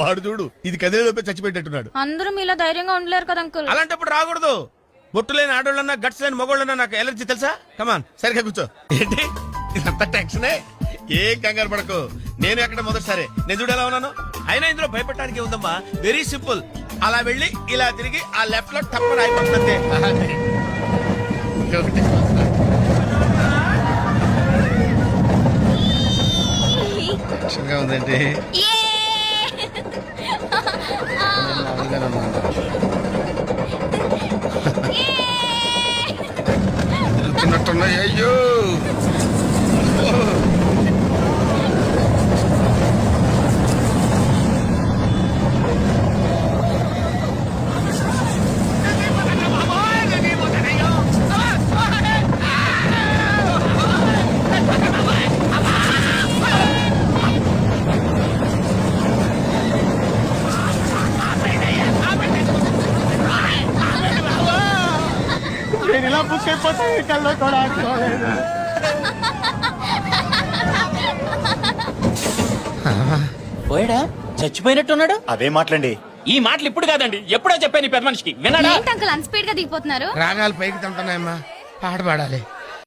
వాడు చూడు ఇది కదిలేలోపే చచ్చిపెట్టేట్టున్నాడు. అందరూ మీలో ధైర్యంగా ఉండలేరు కదా అంకుల్. అలాంటప్పుడు రాకూడదు. బొట్టు లేని ఆడోళ్ళన్నా గట్స్ లేని మగోళ్ళన్నా నాకు ఎలర్జీ తెలుసా. కమాన్ సరిగ్గా కూర్చో. ఏంటి ఇదంతా టెన్షనే, ఏం కంగారు పడకు. నేను ఎక్కడ మొదటిసారి నేను చూడు ఎలా ఉన్నాను. అయినా ఇందులో భయపడటానికి ఉందమ్మా, వెరీ సింపుల్. అలా వెళ్ళి ఇలా తిరిగి ఆ లెఫ్ట్ లో టప్పని అయిపోతుంది. టెన్షన్గా ఉందండి. తిరుగుతున్నట్టున్నాయి. అయ్యో నేను ఇలా బుక్ అయిపోతే కల్లో కూడా ఆడుకోలేదు. పోయాడా? చచ్చిపోయినట్టున్నాడు. అవే మాట్లాడండి. ఈ మాటలు ఇప్పుడు కాదండి, ఎప్పుడో చెప్పాను ఈ పెద్ద మనిషికి. విన్నాడా? ఏంటి అంకుల్ అంత స్పీడ్ గా దిగిపోతున్నారు? రాగాలు పైకి తంటున్నాయమ్మా, పాట పాడాలి.